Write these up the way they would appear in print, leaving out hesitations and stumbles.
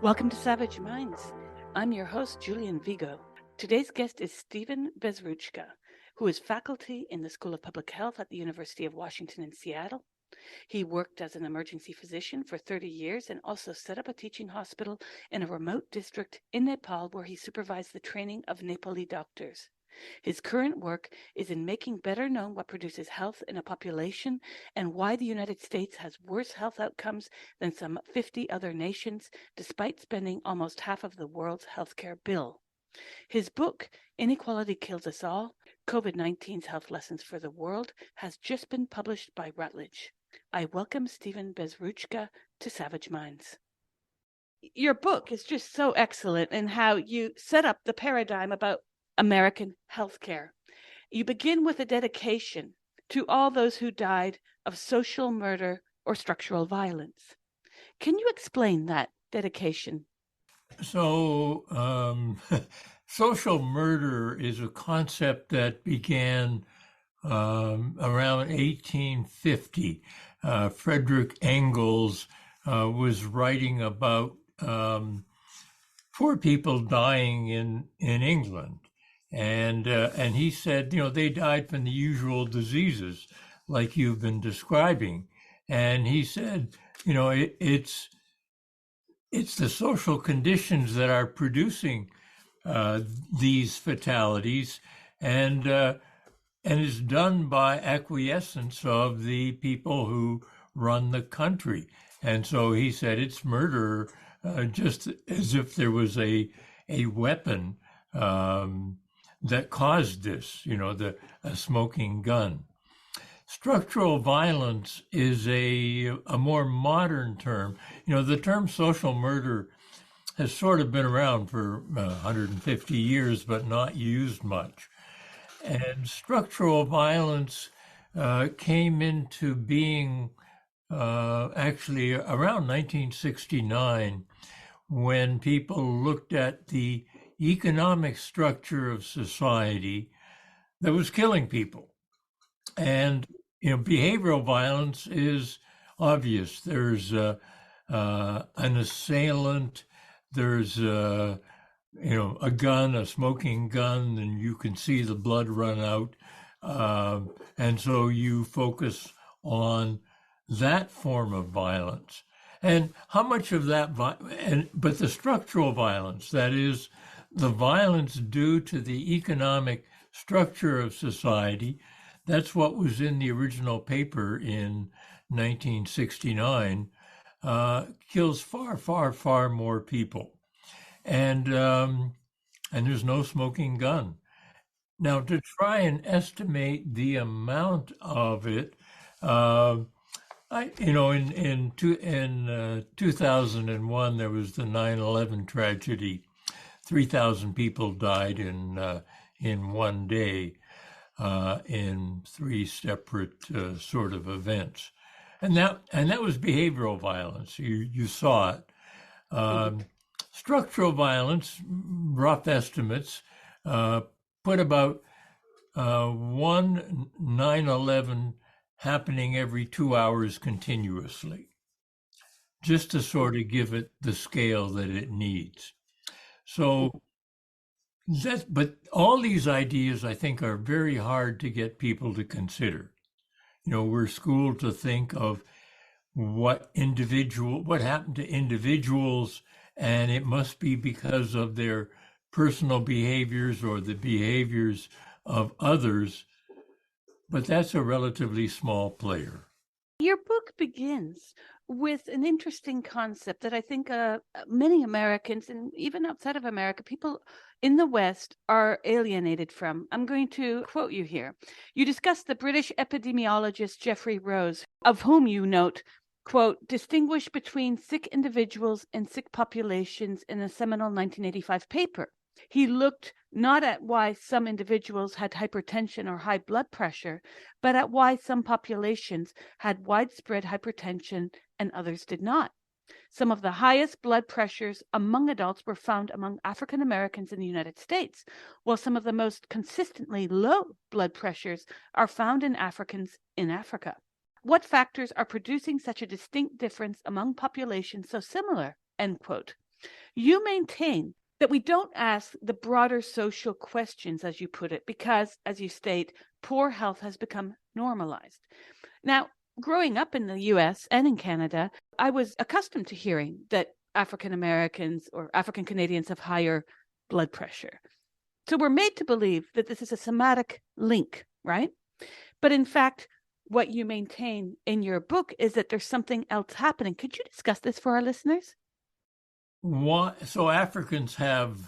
Welcome to Savage Minds. I'm your host, Julian Vigo. Today's guest is Stephen Bezruchka, who is faculty in the School of Public Health at the University of Washington in Seattle. He worked as an emergency physician for 30 years and also set up a teaching hospital in a remote district in Nepal where he supervised the training of Nepali doctors. His current work is in making better known what produces health in a population and why the United States has worse health outcomes than some 50 other nations, despite spending almost half of the world's healthcare bill. His book, Inequality Kills Us All, COVID-19's Health Lessons for the World, has just been published by Routledge. I welcome Stephen Bezruchka to Savage Minds. Your book is just so excellent in how you set up the paradigm about American healthcare. You begin with a dedication to all those who died of social murder or structural violence. Can you explain that dedication? So, social murder is a concept that began around 1850. Frederick Engels was writing about poor people dying in England. And he said, they died from the usual diseases like you've been describing. And he said, it's the social conditions that are producing these fatalities, and it's done by acquiescence of the people who run the country. And so he said it's murder, just as if there was a weapon that caused this, a smoking gun. Structural violence is a more modern term. The term social murder has sort of been around for 150 years, but not used much. And structural violence came into being actually around 1969, when people looked at the economic structure of society that was killing people. And behavioral violence is obvious. There's an assailant. There's a gun, a smoking gun, and you can see the blood run out. And so you focus on that form of violence. And how much of that, but the structural violence, that is, the violence due to the economic structure of society, that's what was in the original paper in 1969, kills far, far, far more people. And there's no smoking gun. Now, to try and estimate the amount of it, in 2001, there was the 9/11 tragedy. 3,000 people died in one day in three separate sort of events, and that was behavioral violence. You saw it. Structural violence, rough estimates, put about one 9/11 happening every 2 hours continuously, just to sort of give it the scale that it needs. So but all these ideas, I think, are very hard to get people to consider. We're schooled to think of what happened to individuals, and it must be because of their personal behaviors or the behaviors of others. But that's a relatively small player. Your book begins with an interesting concept that I think many Americans, and even outside of America, people in the West are alienated from. I'm going to quote you here. You discuss the British epidemiologist Geoffrey Rose, of whom you note, quote, distinguish between sick individuals and sick populations in a seminal 1985 paper. He looked not at why some individuals had hypertension or high blood pressure, but at why some populations had widespread hypertension and others did not. Some of the highest blood pressures among adults were found among African Americans in the United States, while some of the most consistently low blood pressures are found in Africans in Africa. What factors are producing such a distinct difference among populations so similar? End quote. You maintain that we don't ask the broader social questions, as you put it, because, as you state, poor health has become normalized. Now, growing up in the US and in Canada, I was accustomed to hearing that African Americans or African Canadians have higher blood pressure. So we're made to believe that this is a somatic link, right? But in fact, what you maintain in your book is that there's something else happening. Could you discuss this for our listeners? So Africans have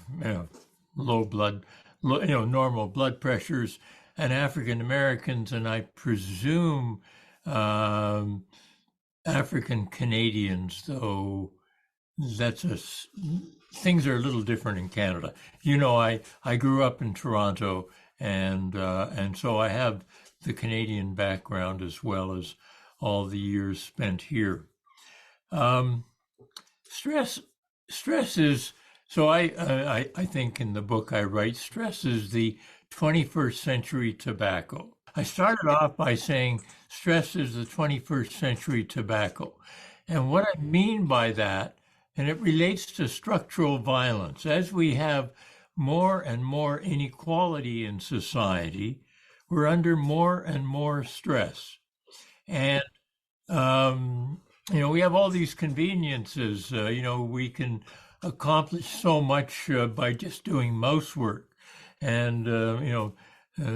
low blood, normal blood pressures, and African Americans, and I presume African Canadians, though things are a little different in Canada. I grew up in Toronto, and so I have the Canadian background as well as all the years spent here. Stress is, so I think in the book I write, stress is the 21st century tobacco. I started off by saying stress is the 21st century tobacco. And what I mean by that, and it relates to structural violence, as we have more and more inequality in society, we're under more and more stress. And we have all these conveniences. We can accomplish so much by just doing mouse work and,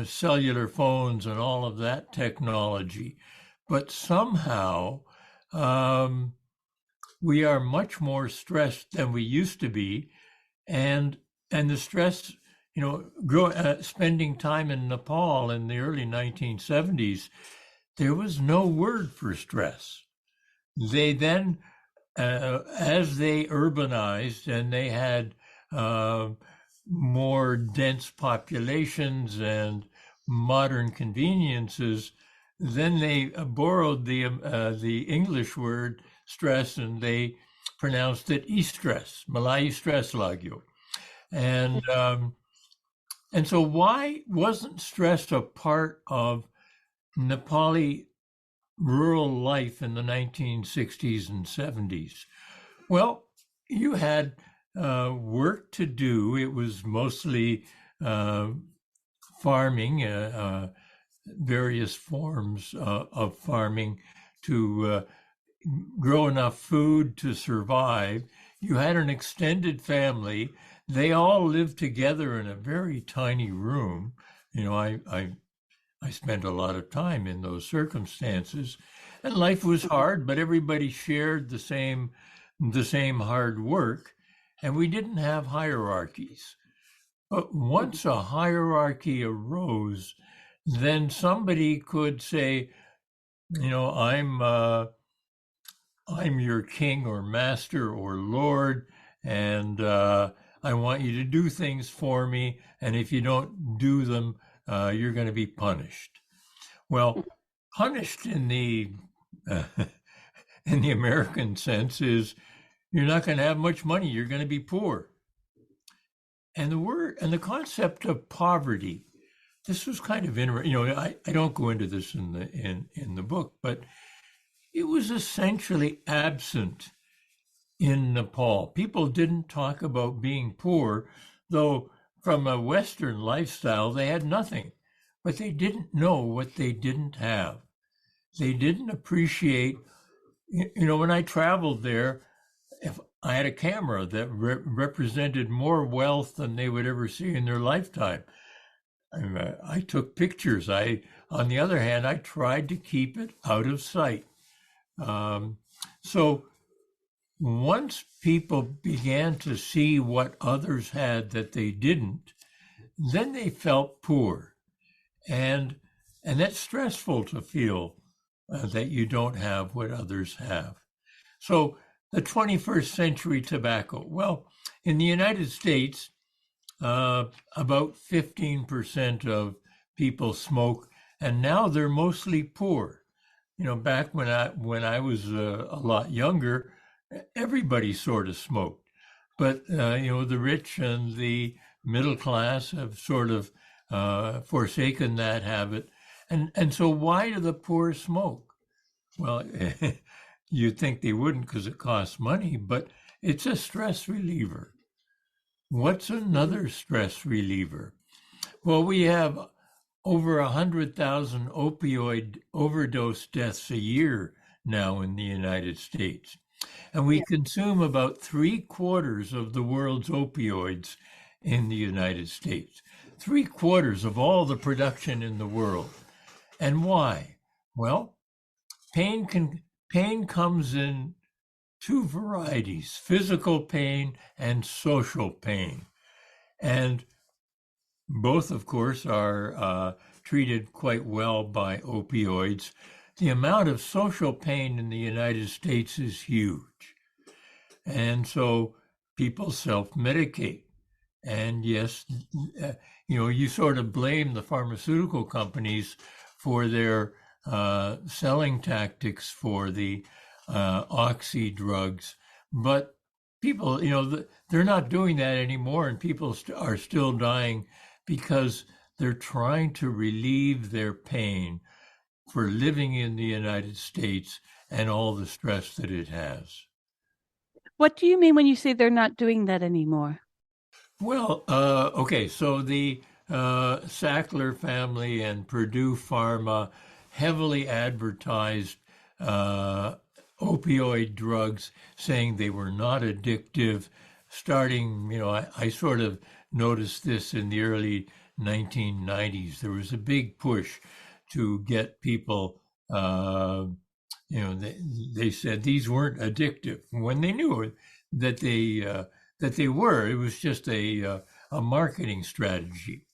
cellular phones and all of that technology. But somehow we are much more stressed than we used to be. And the stress, spending time in Nepal in the early 1970s, there was no word for stress. They then, as they urbanized and they had more dense populations and modern conveniences, then they borrowed the English word stress and they pronounced it e-stress, Malay stress lagyo. And so why wasn't stress a part of Nepali rural life in the 1960s and 70s? Well, you had work to do. It was mostly farming, various forms of farming to grow enough food to survive. You had an extended family. They all lived together in a very tiny room. I spent a lot of time in those circumstances, and life was hard, but everybody shared the same hard work, and we didn't have hierarchies. But once a hierarchy arose, then somebody could say, I'm your king or master or lord, and I want you to do things for me, and if you don't do them, you're going to be punished. Well, punished in the American sense is you're not going to have much money. You're going to be poor. And the concept of poverty, this was kind of interesting. I don't go into this in the book, but it was essentially absent in Nepal. People didn't talk about being poor, though from a Western lifestyle, they had nothing, but they didn't know what they didn't have. They didn't appreciate, when I traveled there, if I had a camera that represented more wealth than they would ever see in their lifetime. I took pictures. On the other hand, I tried to keep it out of sight. So once people began to see what others had that they didn't, then they felt poor. And that's stressful to feel that you don't have what others have. So the 21st century tobacco. Well, in the United States, about 15% of people smoke, and now they're mostly poor. Back when I was a lot younger, everybody sort of smoked, but the rich and the middle class have sort of forsaken that habit, and so why do the poor smoke? Well, you'd think they wouldn't because it costs money, but It's a stress reliever. What's another stress reliever? Well, we have over 100,000 opioid overdose deaths a year now in the United States. And we Yeah. consume about 3/4 of the world's opioids in the United States. 3/4 of all the production in the world. And why? Well, pain comes in two varieties: physical pain and social pain. And both, of course, are treated quite well by opioids. The amount of social pain in the United States is huge. And so people self-medicate. And yes, you sort of blame the pharmaceutical companies for their selling tactics for the oxy drugs, but people, they're not doing that anymore, and people are still dying because they're trying to relieve their pain for living in the United States and all the stress that it has. What do you mean when you say they're not doing that anymore? Well, okay, so the Sackler family and Purdue Pharma heavily advertised opioid drugs, saying they were not addictive. Starting, I sort of noticed this in the early 1990s. There was a big push to get people, they said these weren't addictive when they knew that they were. It was just a marketing strategy.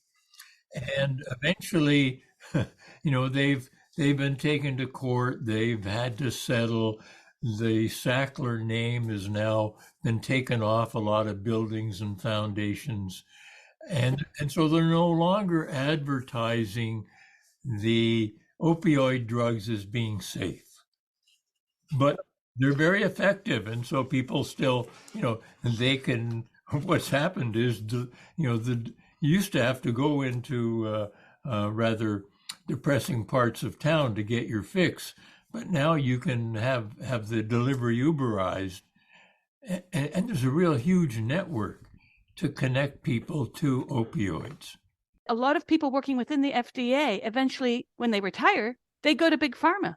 And eventually, they've been taken to court. They've had to settle. The Sackler name has now been taken off a lot of buildings and foundations, and so they're no longer advertising the opioid drugs as being safe. But they're very effective, and so people still, they can. What's happened is the you used to have to go into rather depressing parts of town to get your fix, but now you can have the delivery Uberized, and there's a real huge network to connect people to opioids. A lot of people working within the FDA, eventually, when they retire, they go to big pharma.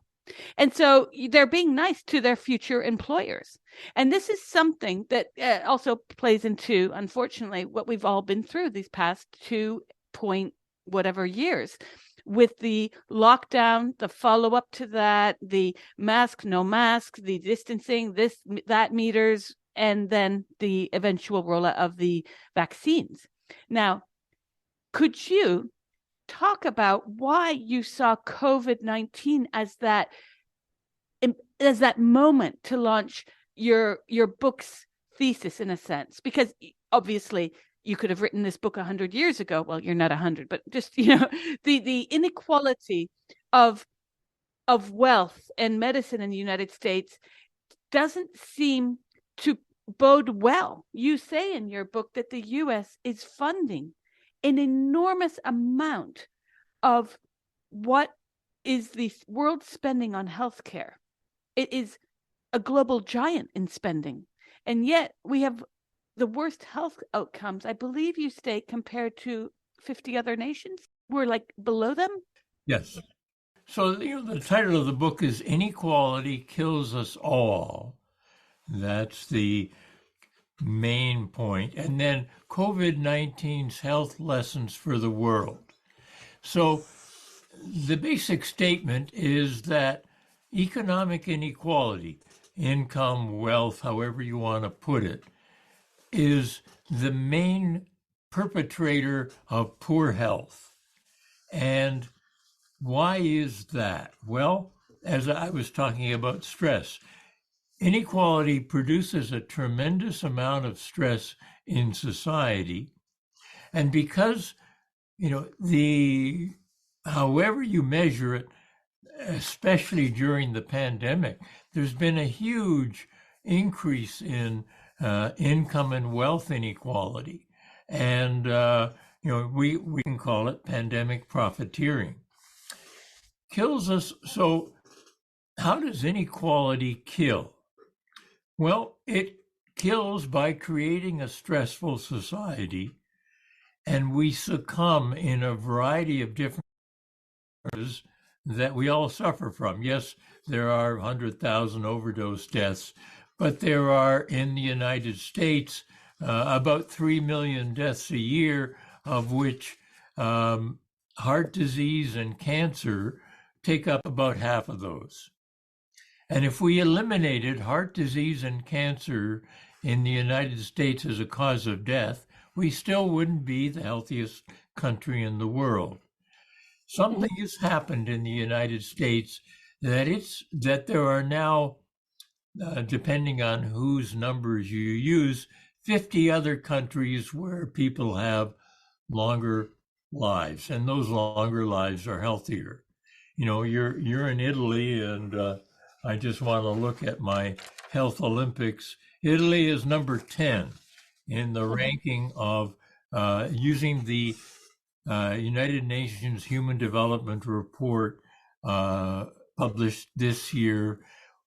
And so they're being nice to their future employers. And this is something that also plays into, unfortunately, what we've all been through these past 2 point whatever years with the lockdown, the follow up to that, the mask, no mask, the distancing, this, that meters, and then the eventual rollout of the vaccines. Now, could you talk about why you saw COVID-19 as that moment to launch your book's thesis, in a sense? Because obviously you could have written this book 100 years ago. Well, you're not 100, but just the inequality of wealth and medicine in the United States doesn't seem to bode well. You say in your book that the U.S. is funding an enormous amount of what is the world spending on healthcare. It is a global giant in spending. And yet we have the worst health outcomes, I believe you state, compared to 50 other nations. We're like below them. Yes. So, the title of the book is Inequality Kills Us All. That's the main point. And then COVID-19's health lessons for the world. So the basic statement is that economic inequality, income, wealth, however you want to put it, is the main perpetrator of poor health. And why is that? Well, as I was talking about stress, inequality produces a tremendous amount of stress in society. And because, however you measure it, especially during the pandemic, there's been a huge increase in income and wealth inequality. And, we can call it pandemic profiteering. Kills us. So how does inequality kill? Well, it kills by creating a stressful society, and we succumb in a variety of different ways that we all suffer from. Yes, there are 100,000 overdose deaths, but there are in the United States about 3 million deaths a year, of which heart disease and cancer take up about half of those. And if we eliminated heart disease and cancer in the United States as a cause of death, we still wouldn't be the healthiest country in the world. Something has happened in the United States that there are now, depending on whose numbers you use, 50 other countries where people have longer lives, and those longer lives are healthier. You know, you're in Italy, and I just want to look at my Health Olympics. Italy is number 10 in the ranking of using the United Nations Human Development Report published this year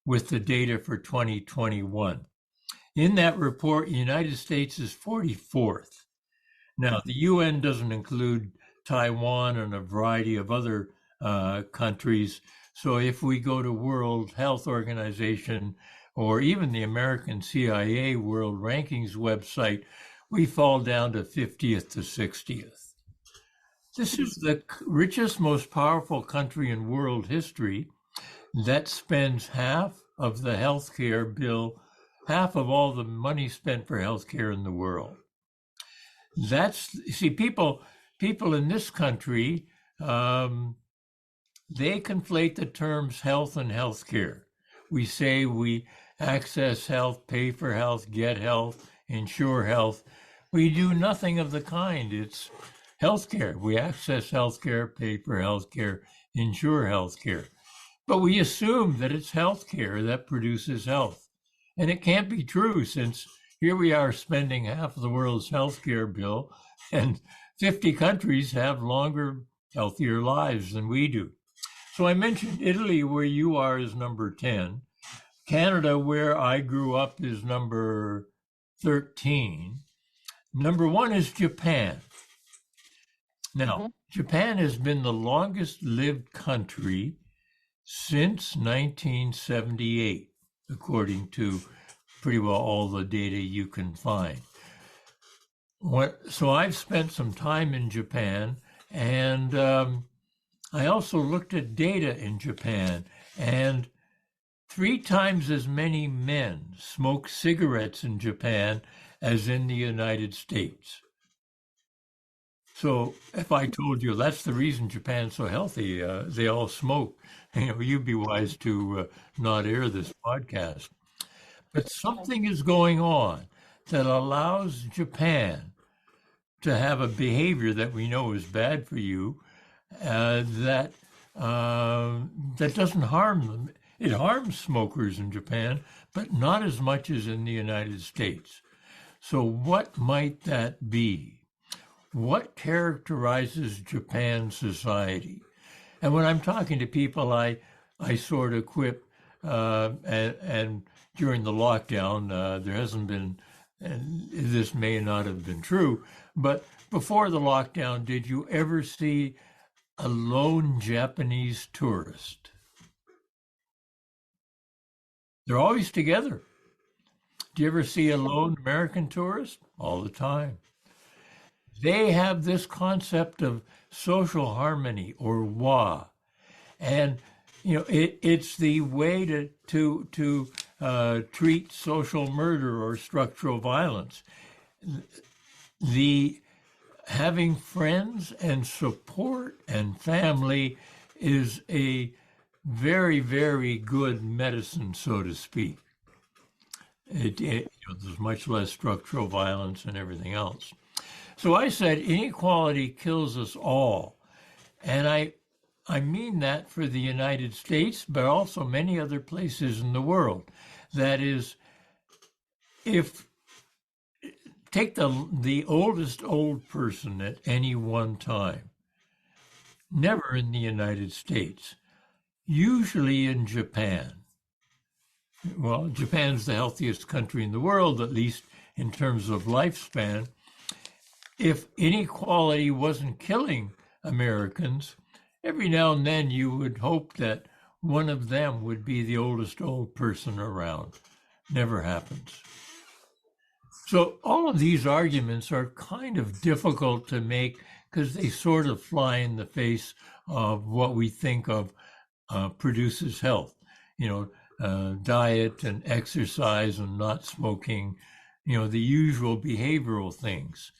with the data for 2021. In that report, the United States is 44th. Now, the UN doesn't include Taiwan and a variety of other countries. So if we go to World Health Organization or even the American CIA World Rankings website, we fall down to 50th to 60th. This is the richest, most powerful country in world history that spends half of the healthcare bill, half of all the money spent for healthcare in the world. People in this country, they conflate the terms health and healthcare. We say we access health, pay for health, get health, insure health. We do nothing of the kind. It's healthcare. We access healthcare, pay for healthcare, insure healthcare. But we assume that it's healthcare that produces health. And it can't be true, since here we are spending half of the world's healthcare bill, and 50 countries have longer, healthier lives than we do. So I mentioned Italy, where you are, is number 10. Canada, where I grew up, is number 13. Number 1 is Japan. Now, Japan has been the longest lived country since 1978, according to pretty well all the data you can find. So I've spent some time in Japan, and I also looked at data in Japan, and 3 times as many men smoke cigarettes in Japan as in the United States. So if I told you that's the reason Japan's so healthy, they all smoke, you'd be wise to not air this podcast. But something is going on that allows Japan to have a behavior that we know is bad for you, that doesn't harm them. It harms smokers in Japan, but not as much as in the United States. So what might that be? What characterizes Japan's society? And when I'm talking to people, I sort of quip, and during the lockdown, there hasn't been, and this may not have been true, but before the lockdown, did you ever see a lone Japanese tourist? They're always together. Do you ever see a lone American tourist? All the time. They have this concept of social harmony, or wa, and it's the way to treat social murder or structural violence. The having friends and support and family is a very, very good medicine, so to speak. There's much less structural violence and everything else. So I said inequality kills us all. And I mean that for the United States, but also many other places in the world. That is, take the oldest old person at any one time, never in the United States, usually in Japan. well, Japan's the healthiest country in the world, at least in terms of lifespan. If inequality wasn't killing Americans, every now and then you would hope that one of them would be the oldest old person around. Never happens. So all of these arguments are kind of difficult to make because they sort of fly in the face of what we think of produces health. Diet and exercise and not smoking, the usual behavioral things.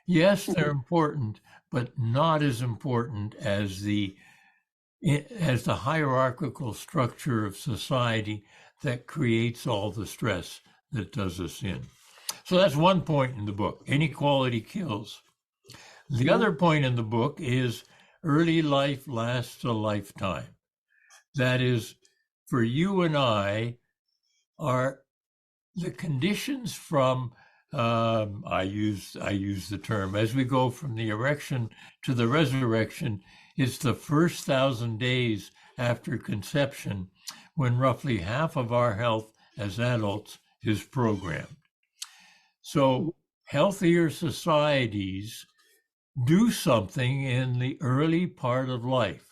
Yes, they're important, but not as important as the hierarchical structure of society that creates all the stress that does us in. So that's one point in the book. Inequality kills. The other point in the book is early life lasts a lifetime. That is, for you and I, are the conditions from I use the term as we go from the erection to the resurrection. It's the first 1,000 days after conception when roughly half of our health as adults is programmed. So healthier societies do something in the early part of life.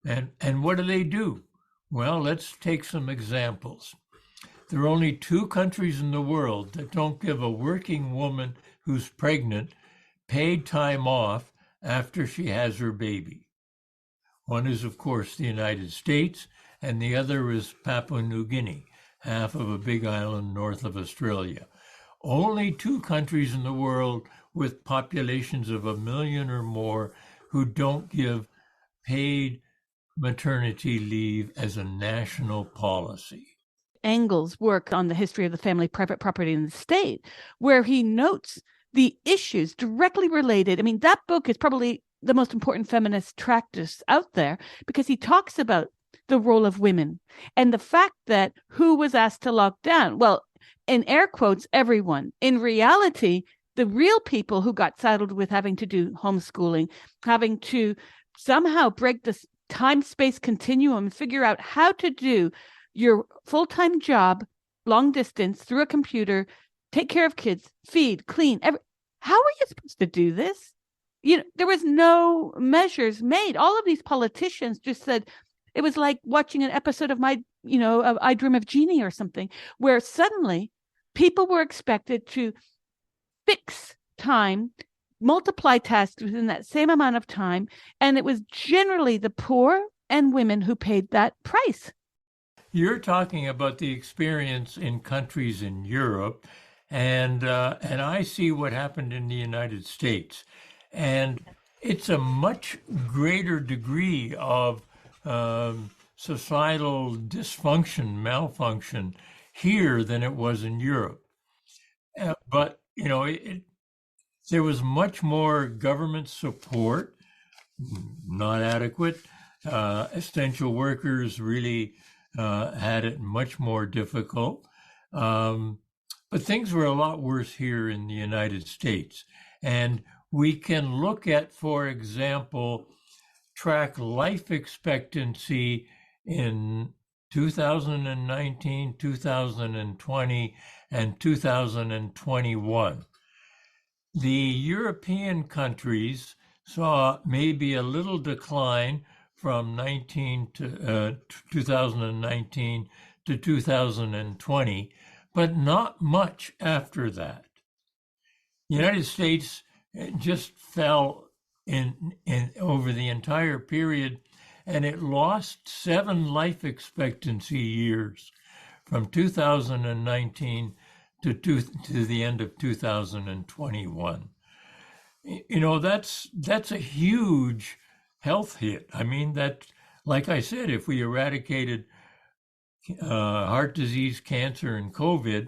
And what do? Well, let's take some examples. There are only 2 countries in the world that don't give a working woman who's pregnant paid time off after she has her baby. One is, of course, the United States, and the other is Papua New Guinea, half of a big island north of Australia. Only 2 countries in the world with populations of 1 million or more who don't give paid maternity leave as a national policy. Engel's work on the history of the family, private property in the state, where he notes the issues directly related. I mean, that book is probably the most important feminist treatise out there because he talks about the role of women and the fact that who was asked to lock down? Well, in air quotes, everyone. In reality, the real people who got saddled with having to do homeschooling, having to somehow break this time-space continuum, figure out how to do your full-time job, long distance, through a computer, take care of kids, feed, clean. How are you supposed to do this? There was no measures made. All of these politicians just said, it was like watching an episode of of I Dream of Jeannie or something, where suddenly people were expected to fix time, multiply tasks within that same amount of time. And it was generally the poor and women who paid that price. You're talking about the experience in countries in Europe, and I see what happened in the United States, and it's a much greater degree of societal dysfunction, malfunction here than it was in Europe. But there was much more government support, not adequate. Essential workers really had it much more difficult. But things were a lot worse here in the United States. And we can look at, for example, track life expectancy in 2019, 2020, and 2021. The European countries saw maybe a little decline from 2019 to 2020, but not much after that. The United States just fell in over the entire period, and it lost 7 life expectancy years from 2019 to the end of 2021. That's a huge health hit. I mean, that, like I said, if we eradicated heart disease, cancer, and COVID,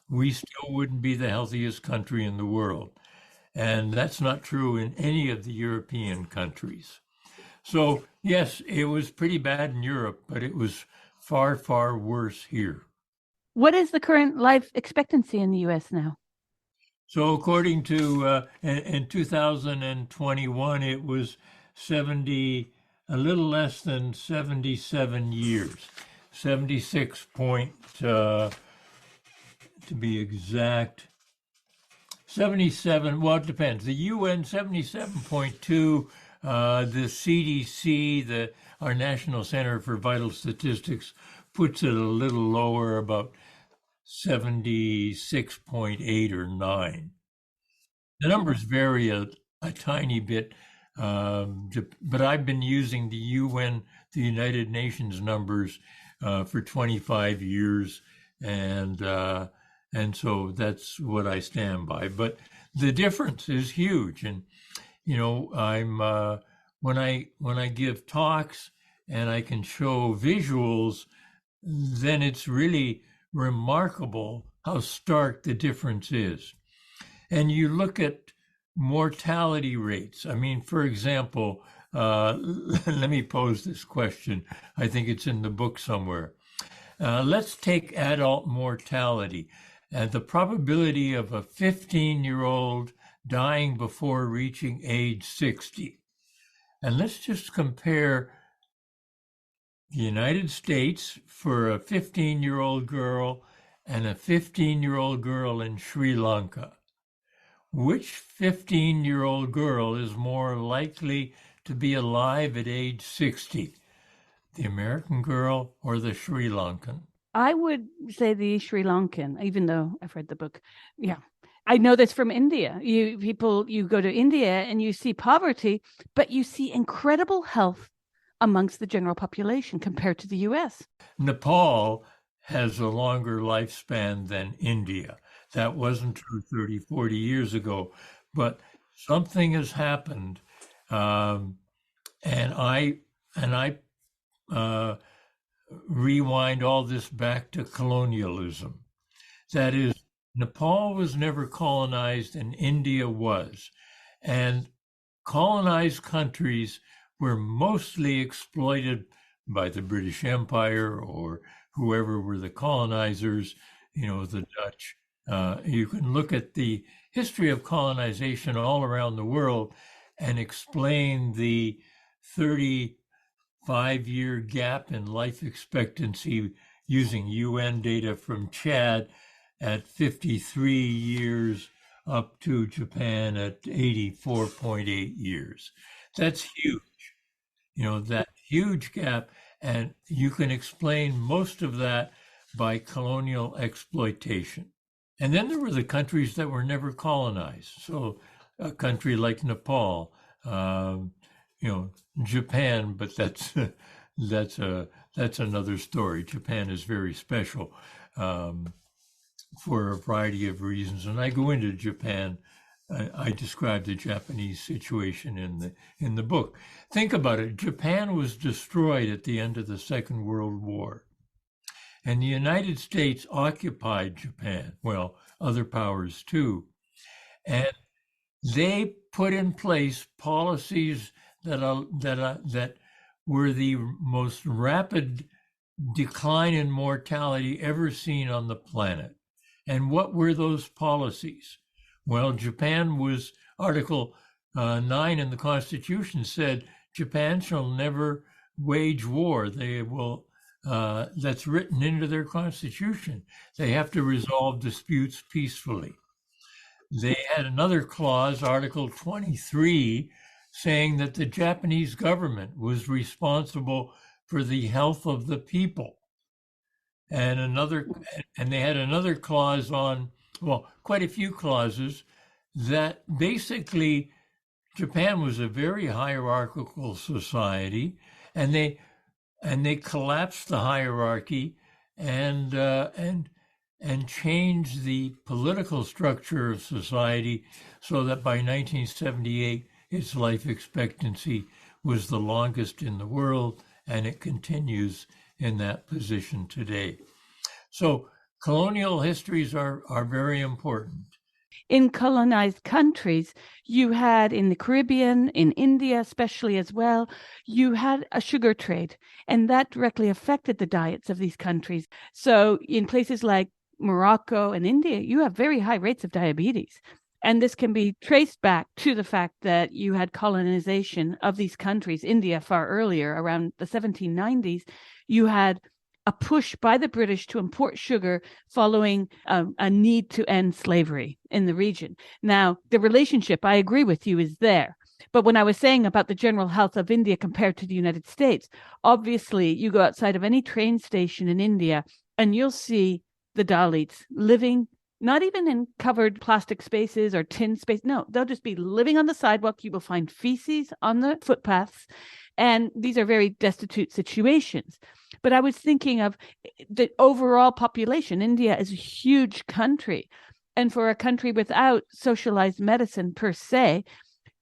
we still wouldn't be the healthiest country in the world. And that's not true in any of the European countries. So, yes, it was pretty bad in Europe, but it was far, far worse here. What is the current life expectancy in the U.S. now? So according to, in 2021, it was a little less than 77 years. 76 point, to be exact, 77, well, it depends. The UN 77.2, the CDC, our National Center for Vital Statistics, puts it a little lower, about 76.8 or 9. The numbers vary a tiny bit, but I've been using the UN, the United Nations numbers, for 25 years, and so that's what I stand by. But the difference is huge, and I'm when I give talks and I can show visuals, then it's really remarkable how stark the difference is. And you look at mortality rates. I mean, for example, let me pose this question. I think it's in the book somewhere. Let's take adult mortality. The probability of a 15-year-old dying before reaching age 60. And let's just compare the United States for a 15-year-old girl and a 15-year-old girl in Sri Lanka. Which 15-year-old girl is more likely to be alive at age 60? The American girl or the Sri Lankan? I would say the Sri Lankan, even though I've read the book. Yeah. I know this from India. You go to India and you see poverty, but you see incredible health amongst the general population compared to the US. Nepal has a longer lifespan than India. That wasn't true 30, 40 years ago, but something has happened. And I rewind all this back to colonialism. That is, Nepal was never colonized and India was. And colonized countries were mostly exploited by the British Empire or whoever were the colonizers, the Dutch. You can look at the history of colonization all around the world and explain the 35-year gap in life expectancy using UN data from Chad at 53 years up to Japan at 84.8 years. That's huge. That huge gap, and you can explain most of that by colonial exploitation. And then there were the countries that were never colonized. So a country like Nepal, Japan, but that's another story. Japan is very special for a variety of reasons, and I go into Japan. I describe the Japanese situation in the book. Think about it. Japan was destroyed at the end of the Second World War. And the United States occupied Japan, well, other powers too. And they put in place policies that were the most rapid decline in mortality ever seen on the planet. And what were those policies? Well, Japan was Article 9 in the Constitution said Japan shall never wage war. They will. That's written into their constitution. They have to resolve disputes peacefully. They had another clause, Article 23, saying that the Japanese government was responsible for the health of the people. And they had another clause on, well, quite a few clauses that basically Japan was a very hierarchical society, and they collapsed the hierarchy and changed the political structure of society so that by 1978 its life expectancy was the longest in the world, and it continues in that position today. So colonial histories are very important. In colonized countries, you had in the Caribbean, in India especially as well, you had a sugar trade, and that directly affected the diets of these countries. So in places like Morocco and India, you have very high rates of diabetes. And this can be traced back to the fact that you had colonization of these countries. India far earlier, around the 1790s, you had a push by the British to import sugar following a need to end slavery in the region. Now, the relationship, I agree with you, is there. But when I was saying about the general health of India compared to the United States, obviously you go outside of any train station in India and you'll see the Dalits living not even in covered plastic spaces or tin space. No, they'll just be living on the sidewalk. You will find feces on the footpaths. And these are very destitute situations. But I was thinking of the overall population. India is a huge country. And for a country without socialized medicine per se,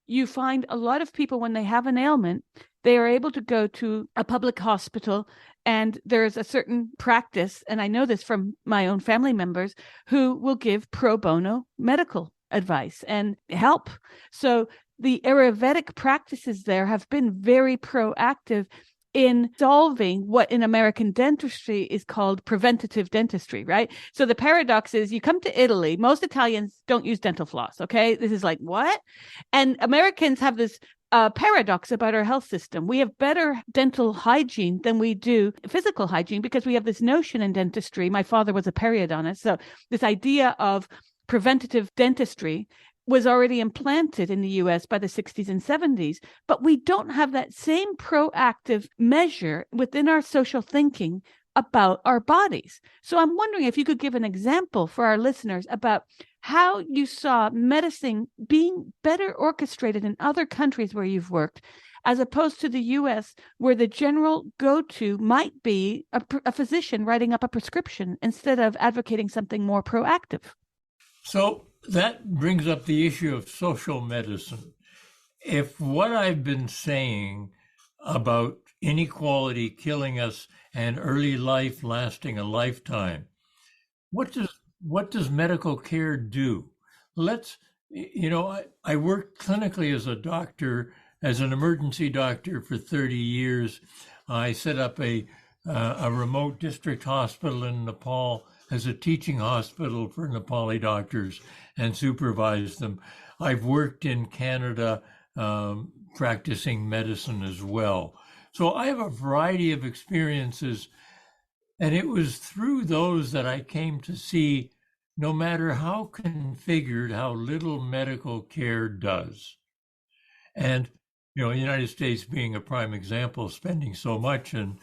you find a lot of people, when they have an ailment, they are able to go to a public hospital, and there's a certain practice, and I know this from my own family members, who will give pro bono medical advice and help. So the Ayurvedic practices there have been very proactive in solving what in American dentistry is called preventative dentistry, right? So the paradox is, you come to Italy, most Italians don't use dental floss, okay? This is like, what? And Americans have this paradox about our health system. We have better dental hygiene than we do physical hygiene, because we have this notion in dentistry. My father was a periodontist. So this idea of preventative dentistry was already implanted in the US by the 60s and 70s, but we don't have that same proactive measure within our social thinking about our bodies. So I'm wondering if you could give an example for our listeners about how you saw medicine being better orchestrated in other countries where you've worked, as opposed to the US, where the general go-to might be a physician writing up a prescription instead of advocating something more proactive. So that brings up the issue of social medicine. If what I've been saying about inequality killing us and early life lasting a lifetime, what does medical care do? I worked clinically as a doctor, as an emergency doctor for 30 years. I set up a remote district hospital in Nepal as a teaching hospital for Nepali doctors and supervised them. I've worked in Canada practicing medicine as well. So I have a variety of experiences, and it was through those that I came to see, no matter how configured, how little medical care does. And, the United States being a prime example, spending so much and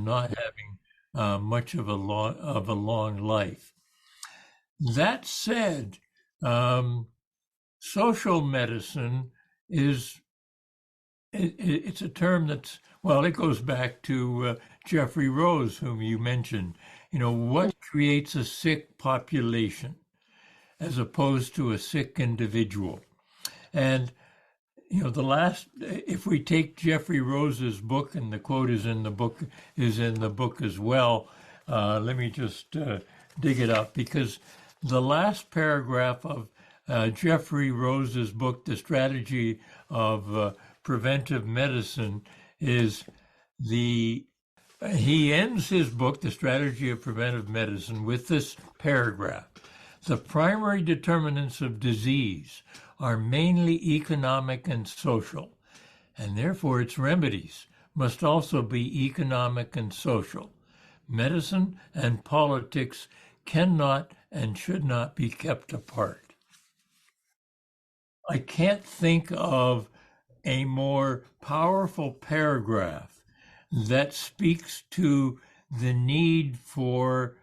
not having much of a long life. That said, social medicine it's a term that's, well, it goes back to Jeffrey Rose, whom you mentioned. What creates a sick population as opposed to a sick individual? And if we take Jeffrey Rose's book, and the quote is in the book as well. Let me just dig it up, because the last paragraph of Jeffrey Rose's book, The Strategy of Preventive Medicine, is he ends his book, The Strategy of Preventive Medicine, with this paragraph: the primary determinants of disease are mainly economic and social, and therefore its remedies must also be economic and social. Medicine and politics cannot and should not be kept apart. I can't think of a more powerful paragraph that speaks to the need for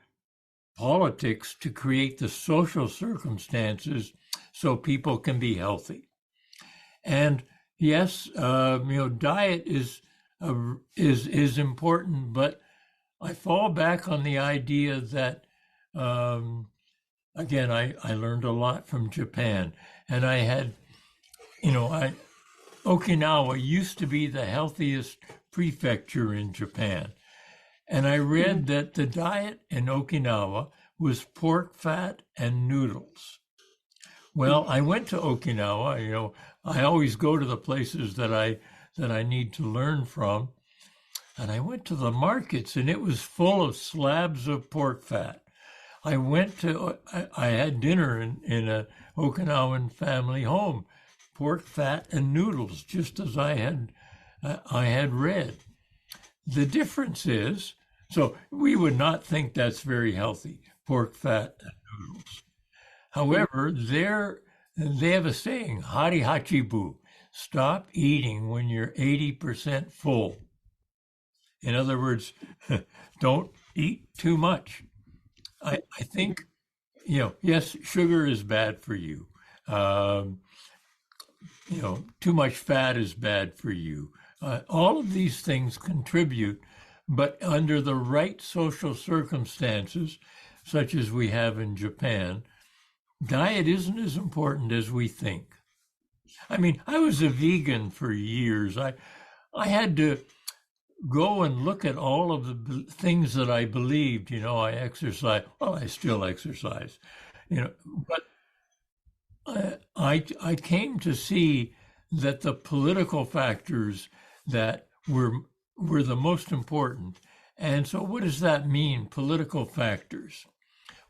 politics to create the social circumstances so people can be healthy. And yes, diet is important, but I fall back on the idea that, again, I learned a lot from Japan, and I had, Okinawa used to be the healthiest prefecture in Japan. And I read that the diet in Okinawa was pork fat and noodles. Well, I went to Okinawa. I always go to the places that I need to learn from. And I went to the markets, and it was full of slabs of pork fat. I had dinner in a Okinawan family home, pork fat and noodles, just as I had read. The difference is So we would not think that's very healthy, pork fat and noodles. However, they have a saying, "Hari hachi bu," stop eating when you're 80% full. In other words, don't eat too much. I think, yes, sugar is bad for you. Um, too much fat is bad for you. All of these things contribute, but under the right social circumstances, such as we have in Japan, diet isn't as important as we think. I mean, I was a vegan for years. I had to go and look at all of the things that I believed. I exercise. Well, I still exercise. But I came to see that the political factors that were the most important. And so, what does that mean? Political factors.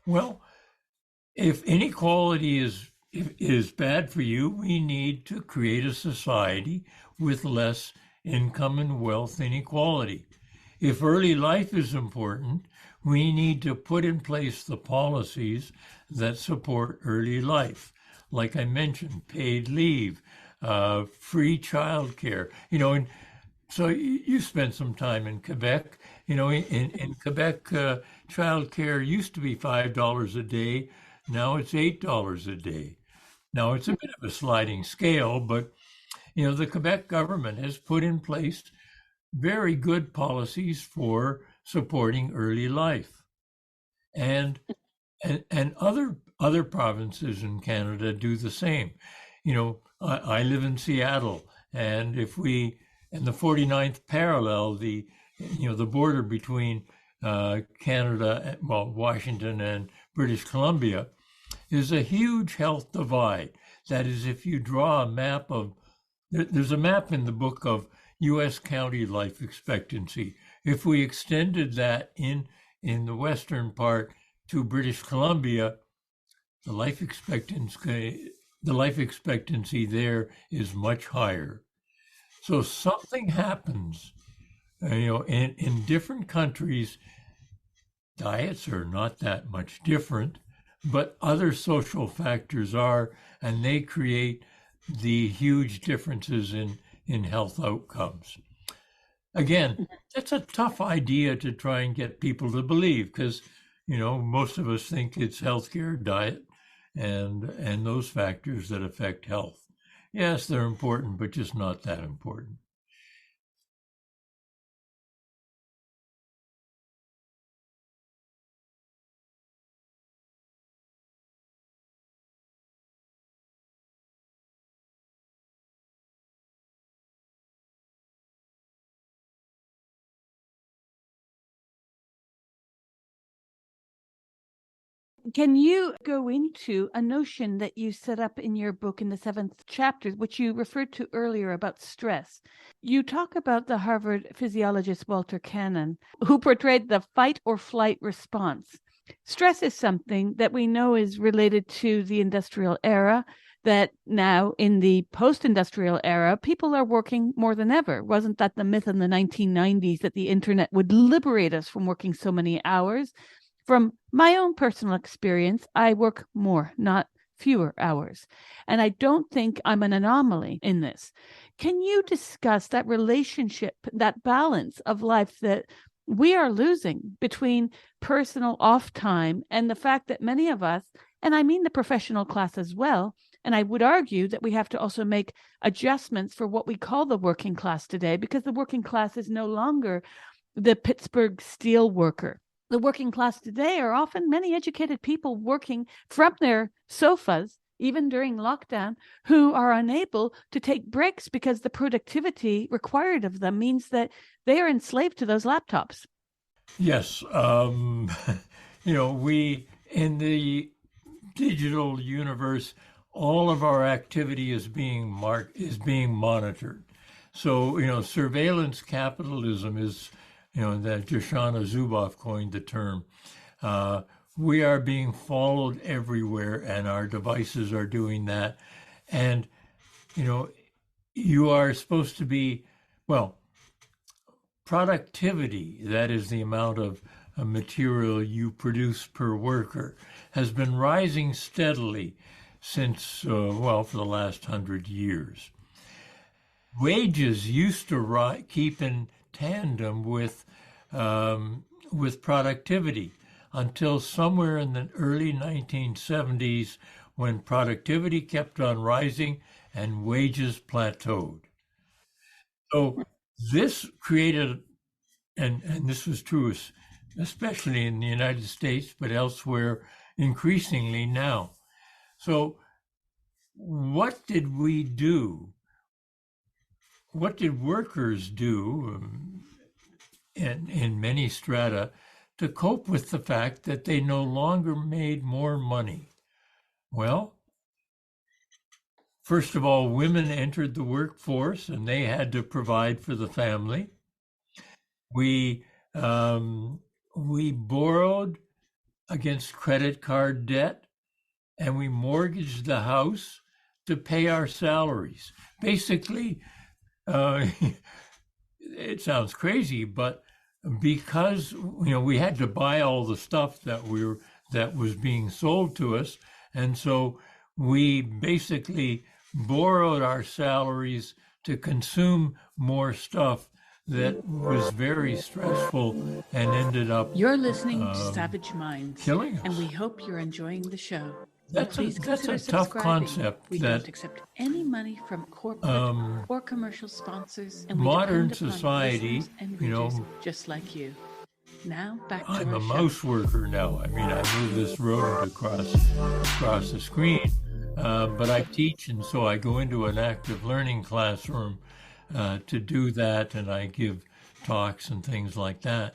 Well, if inequality is bad for you, we need to create a society with less income and wealth inequality. If early life is important, we need to put in place the policies that support early life. Like I mentioned, paid leave, free childcare. And so you spent some time in Quebec. In Quebec, childcare used to be $5 a day. Now it's $8 a day. Now it's a bit of a sliding scale, but the Quebec government has put in place very good policies for supporting early life, and other provinces in Canada do the same. I live in Seattle, and if we and the 49th parallel, the border between Canada, well, Washington and British Columbia, is a huge health divide. That is, if you draw a map of, there's a map in the book of U.S. county life expectancy. If we extended that in the western part to British Columbia, the life expectancy there is much higher. So something happens, in different countries. Diets are not that much different, but other social factors are, and they create the huge differences in health outcomes. Again, it's a tough idea to try and get people to believe because, most of us think it's healthcare, diet, and those factors that affect health. Yes, they're important, but just not that important. Can you go into a notion that you set up in your book in the 7th chapter, which you referred to earlier about stress? You talk about the Harvard physiologist Walter Cannon, who portrayed the fight or flight response. Stress is something that we know is related to the industrial era, that now in the post-industrial era, people are working more than ever. Wasn't that the myth in the 1990s that the internet would liberate us from working so many hours? From my own personal experience, I work more, not fewer hours. And I don't think I'm an anomaly in this. Can you discuss that relationship, that balance of life that we are losing between personal off time and the fact that many of us, and I mean the professional class as well, and I would argue that we have to also make adjustments for what we call the working class today, because the working class is no longer the Pittsburgh steel worker. The working class today are often many educated people working from their sofas, even during lockdown, who are unable to take breaks because the productivity required of them means that they are enslaved to those laptops. Yes. We, in the digital universe, all of our activity is being monitored. So, surveillance capitalism is, that Shoshana Zuboff coined the term. We are being followed everywhere, and our devices are doing that. And, you are supposed to be, well, productivity, that is the amount of material you produce per worker, has been rising steadily since, for the last 100 years. Wages used to keep in tandem with productivity until somewhere in the early 1970s, when productivity kept on rising and wages plateaued. So this created, and this was true especially in the United States, but elsewhere increasingly now. So what did we do? What did workers do in many strata to cope with the fact that they no longer made more money? Well, first of all, women entered the workforce and they had to provide for the family. We borrowed against credit card debt, and we mortgaged the house to pay our salaries. Basically, it sounds crazy, but because we had to buy all the stuff that was being sold to us, and so we basically borrowed our salaries to consume more stuff that was very stressful and ended up You're listening to Savage Minds, killing us. and we hope you're enjoying the show. That's a tough concept. We don't accept any money from corporate or commercial sponsors, and we modern depend upon society, and readers just like you. Now back to I'm our a show. mouse worker now. I mean, I move this rodent across the screen, but I teach, and so I go into an active learning classroom to do that, and I give talks and things like that.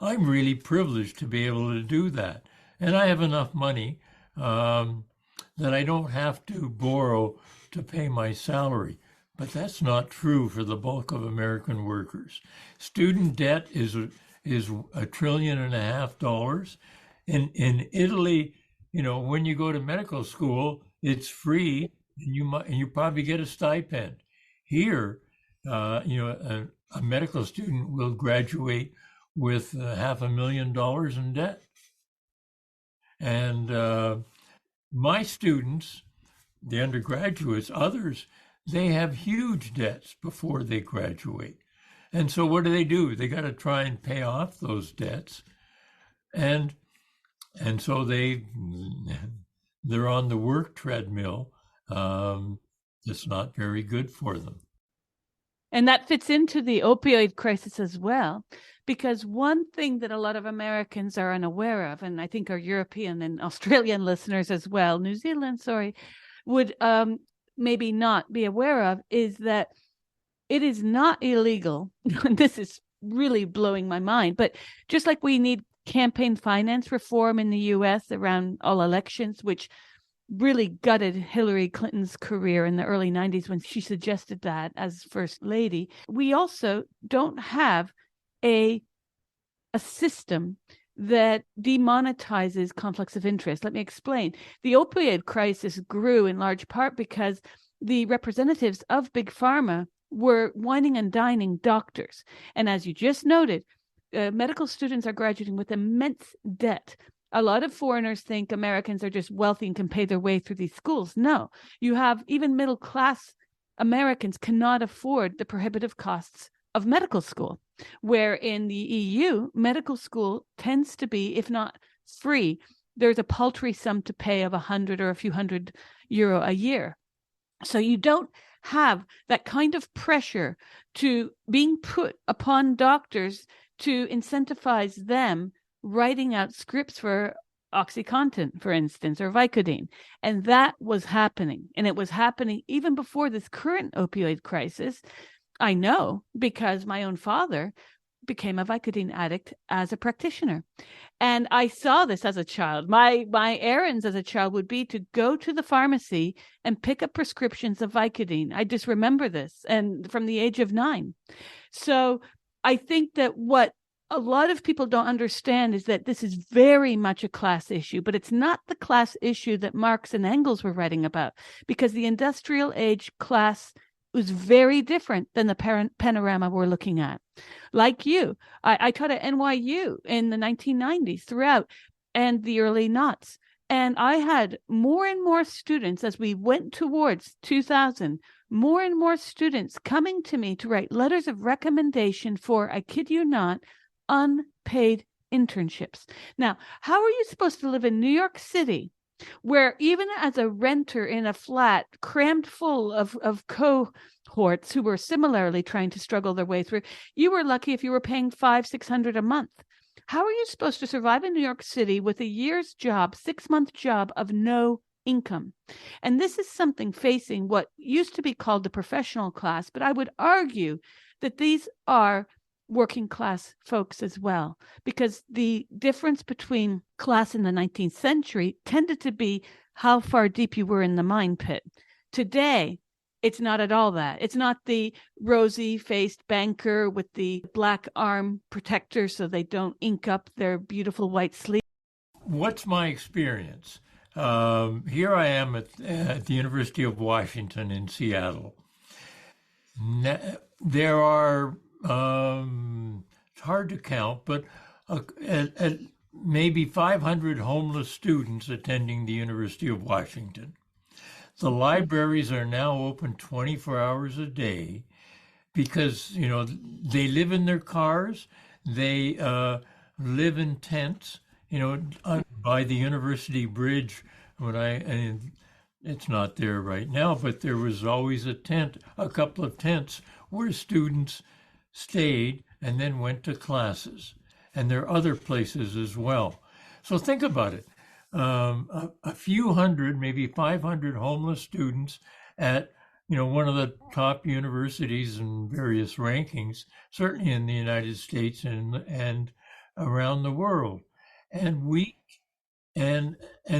I'm really privileged to be able to do that, and I have enough money that I don't have to borrow to pay my salary. But that's not true for the bulk of American workers. Student debt is $1.5 trillion. In Italy, when you go to medical school, it's free, and you probably get a stipend. Here, a medical student will graduate with $500,000 in debt. And my students, the undergraduates, others, they have huge debts before they graduate. And so what do? They got to try and pay off those debts. And so they're on the work treadmill. It's not very good for them. And that fits into the opioid crisis as well, because one thing that a lot of Americans are unaware of, and I think our European and Australian listeners as well, New Zealand, would maybe not be aware of, is that it is not illegal. This is really blowing my mind, but just like we need campaign finance reform in the US around all elections, which really gutted Hillary Clinton's career in the early 90s when she suggested that as first lady. We also don't have a system that demonetizes conflicts of interest. Let me explain. The opioid crisis grew in large part because the representatives of Big Pharma were wining and dining doctors. And as you just noted, medical students are graduating with immense debt. A lot of foreigners think Americans are just wealthy and can pay their way through these schools. No, you have even middle class Americans cannot afford the prohibitive costs of medical school, where in the EU, medical school tends to be, if not free, there's a paltry sum to pay of 100 or a few €100 a year. So you don't have that kind of pressure to being put upon doctors to incentivize them writing out scripts for OxyContin, for instance, or Vicodin. And that was happening. And it was happening even before this current opioid crisis. I know because my own father became a Vicodin addict as a practitioner. And I saw this as a child. My errands as a child would be to go to the pharmacy and pick up prescriptions of Vicodin. I just remember this, and from the age of 9. So I think that what a lot of people don't understand is that this is very much a class issue, but it's not the class issue that Marx and Engels were writing about, because the industrial age class was very different than the panorama we're looking at. Like you, I taught at NYU in the 1990s throughout and the early noughts. And I had more and more students as we went towards 2000, more and more students coming to me to write letters of recommendation for, I kid you not, unpaid internships. Now, how are you supposed to live in New York City, where even as a renter in a flat crammed full of cohorts who were similarly trying to struggle their way through, you were lucky if you were paying $500-600 a month? How are you supposed to survive in New York City with a year's job, 6-month job of no income? And this is something facing what used to be called the professional class, but I would argue that these are working class folks as well, because the difference between class in the 19th century tended to be how far deep you were in the mine pit. Today, it's not at all that. It's not the rosy-faced banker with the black arm protector so they don't ink up their beautiful white sleeve. What's my experience? Here I am at the University of Washington in Seattle. There are, it's hard to count, but at maybe 500 homeless students attending the University of Washington. The libraries are now open 24 hours a day because, they live in their cars, they live in tents, by the University Bridge. And it's not there right now, but there was always a couple of tents where students stayed and then went to classes. And there are other places as well. So think about it. A few hundred, maybe 500 homeless students at, one of the top universities in various rankings, certainly in the United States and around the world. And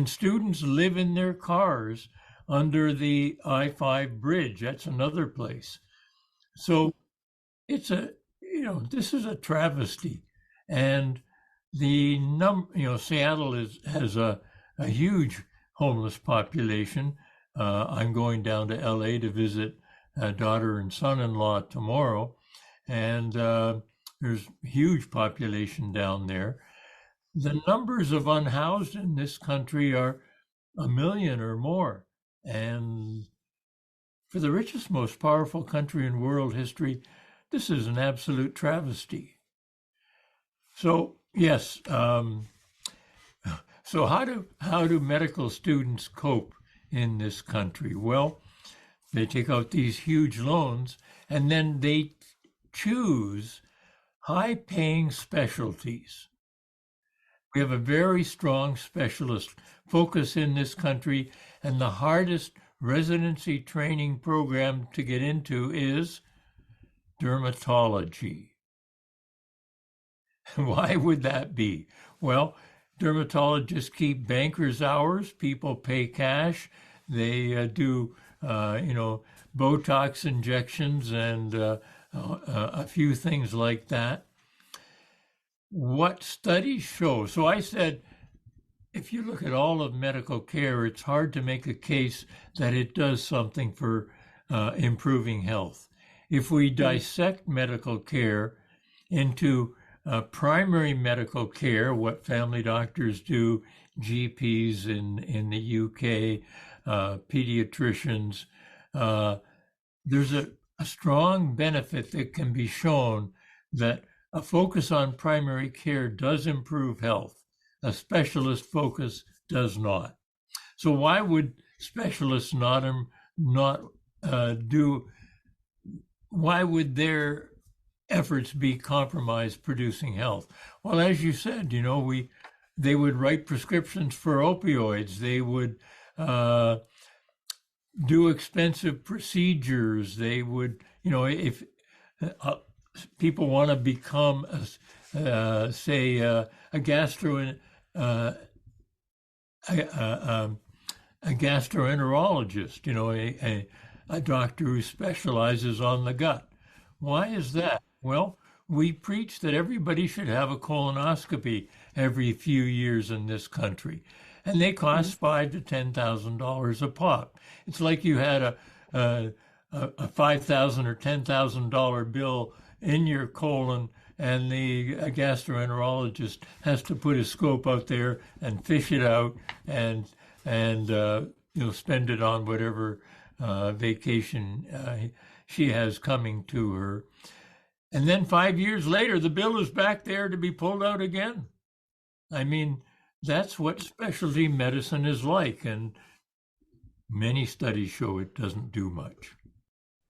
students live in their cars under the I-5 bridge. That's another place. So it's this is a travesty. And Seattle has a huge homeless population. I'm going down to LA to visit a daughter and son-in-law tomorrow, and there's a huge population down there. The numbers of unhoused in this country are 1 million or more. And for the richest, most powerful country in world history, this is an absolute travesty. So, yes. So how do medical students cope in this country? Well, they take out these huge loans and then they choose high-paying specialties. We have a very strong specialist focus in this country, and the hardest residency training program to get into is dermatology. Why would that be? Well, dermatologists keep bankers' hours. People pay cash. They do, Botox injections and a few things like that. What studies show? So I said, if you look at all of medical care, it's hard to make a case that it does something for improving health. If we dissect medical care into primary medical care, what family doctors do, GPs in the UK, pediatricians, there's a strong benefit that can be shown that a focus on primary care does improve health. A specialist focus does not. So why would specialists why would their efforts be compromised producing health? Well, as you said, they would write prescriptions for opioids. They would do expensive procedures. They would, if people want to become, a gastroenterologist, a doctor who specializes on the gut. Why is that? Well, we preach that everybody should have a colonoscopy every few years in this country, and they cost $5,000 to $10,000 a pop. It's like you had a a $5,000 or $10,000 bill in your colon, and the gastroenterologist has to put his scope out there and fish it out, and spend it on whatever vacation she has coming to her. And then 5 years later, the bill is back there to be pulled out again. I mean, that's what specialty medicine is like, and many studies show it doesn't do much.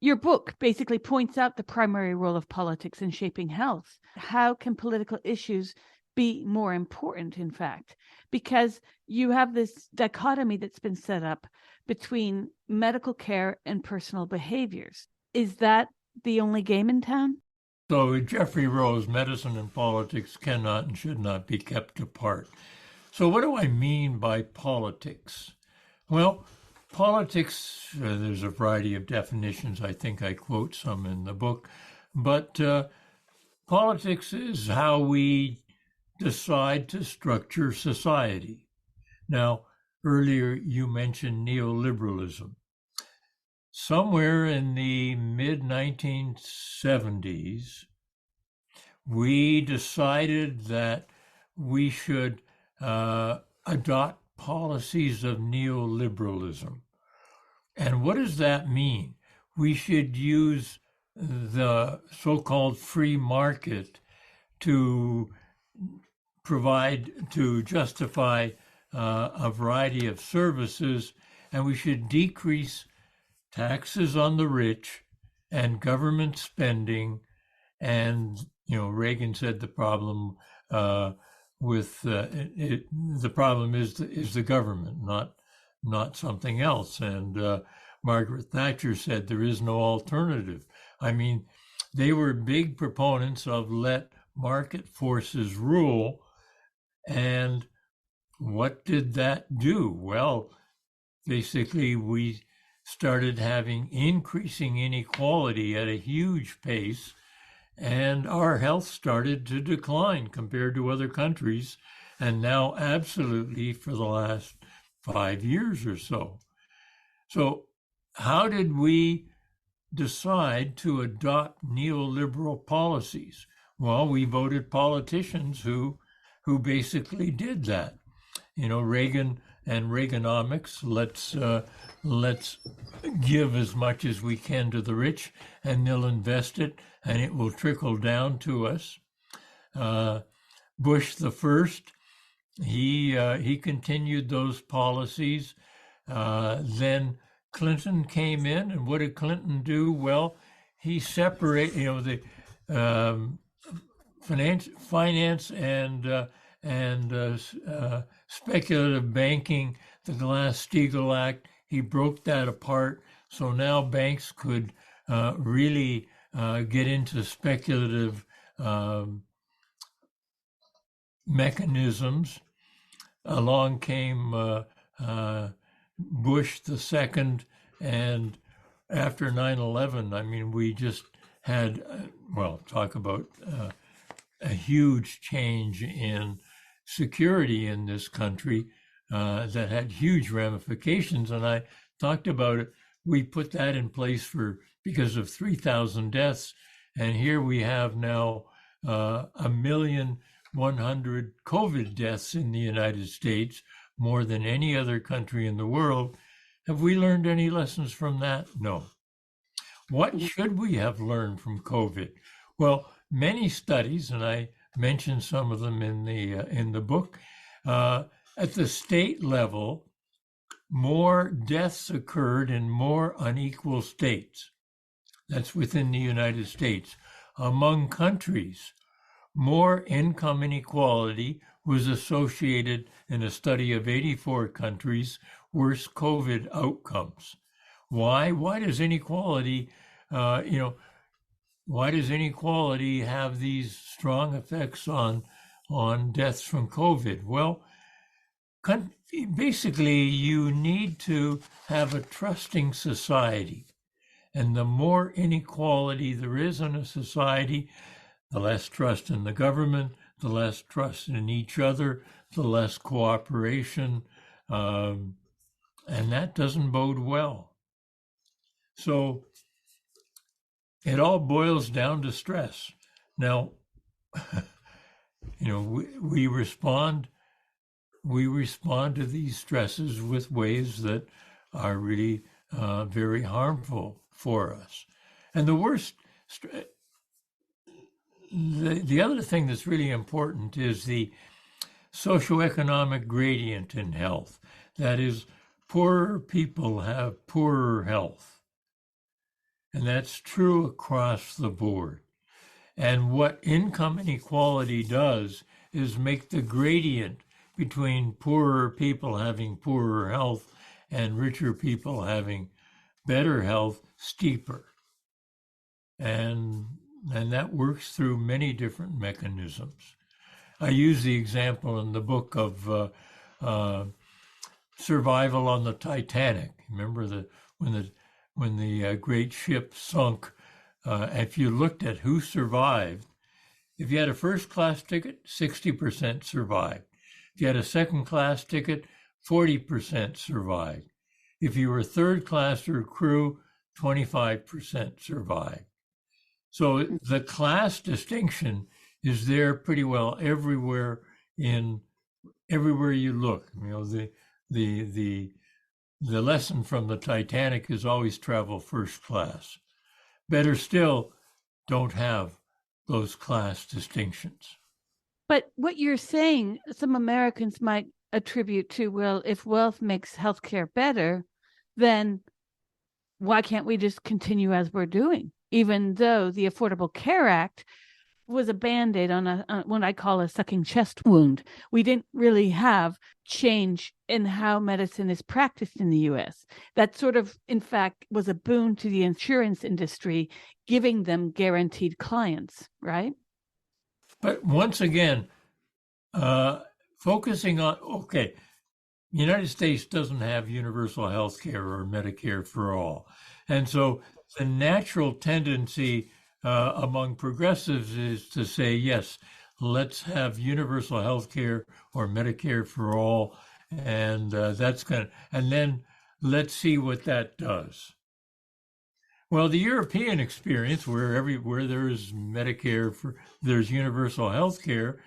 Your book basically points out the primary role of politics in shaping health. How can political issues be more important, in fact? Because you have this dichotomy that's been set up between medical care and personal behaviors. Is that the only game in town? So Jeffrey Rose, medicine and politics cannot and should not be kept apart. So what do I mean by politics? Well, politics, there's a variety of definitions. I think I quote some in the book. But politics is how we decide to structure society. Now, earlier you mentioned neoliberalism. Somewhere in the mid-1970s, we decided that we should adopt policies of neoliberalism. And what does that mean? We should use the so-called free market to justify a variety of services, and we should decrease taxes on the rich and government spending. And Reagan said the problem the problem is the government, not something else. And Margaret Thatcher said there is no alternative. I mean, they were big proponents of let market forces rule. And what did that do? Well, basically, we started having increasing inequality at a huge pace, and our health started to decline compared to other countries, and now absolutely for the last 5 years or so. So how did we decide to adopt neoliberal policies? Well, we voted politicians who basically did that. Reagan and Reaganomics, let's give as much as we can to the rich, and they'll invest it, and it will trickle down to us. Bush the first, he continued those policies. Then Clinton came in, and what did Clinton do? Well, he separated, the finance and speculative banking, the Glass-Steagall Act. He broke that apart, so now banks could really get into speculative mechanisms. Along came Bush the second, and after 9/11, I mean, we just had, talk about a huge change in security in this country that had huge ramifications. And I talked about it. We put that in place because of 3,000 deaths. And here we have now 1,100,000 COVID deaths in the United States, more than any other country in the world. Have we learned any lessons from that? No. What should we have learned from COVID? Well, many studies, and I mentioned some of them in the book, at the state level, more deaths occurred in more unequal states. That's within the United States. Among countries, more income inequality was associated in a study of 84 countries, worse COVID outcomes. Why? Why does inequality, why does inequality have these strong effects on deaths from COVID? Well, basically, you need to have a trusting society. And the more inequality there is in a society, the less trust in the government, the less trust in each other, the less cooperation, and that doesn't bode well. So it all boils down to stress. Now, we respond to these stresses with ways that are really very harmful for us. And the other thing that's really important is the socioeconomic gradient in health. That is, poorer people have poorer health. And that's true across the board. And what income inequality does is make the gradient between poorer people having poorer health and richer people having better health steeper. And that works through many different mechanisms. I use the example in the book of survival on the Titanic. Remember when the great ship sunk? If you looked at who survived, if you had a first-class ticket, 60% survived. If you had a second-class ticket, 40% survived. If you were third class or crew, 25% survived. So the class distinction is there pretty well everywhere you look. The lesson from the Titanic is always travel first class. Better still, don't have those class distinctions. But what you're saying, some Americans might attribute to, well, if wealth makes healthcare better, then why can't we just continue as we're doing? Even though the Affordable Care Act was a Band-Aid on what I call a sucking chest wound. We didn't really have change in how medicine is practiced in the U.S. That sort of, in fact, was a boon to the insurance industry, giving them guaranteed clients, right? But once again, focusing on, the United States doesn't have universal health care or Medicare for all. And so the natural tendency among progressives is to say, yes, let's have universal health care or Medicare for all. And and then let's see what that does. Well, the European experience, where there's Medicare, there's universal health care,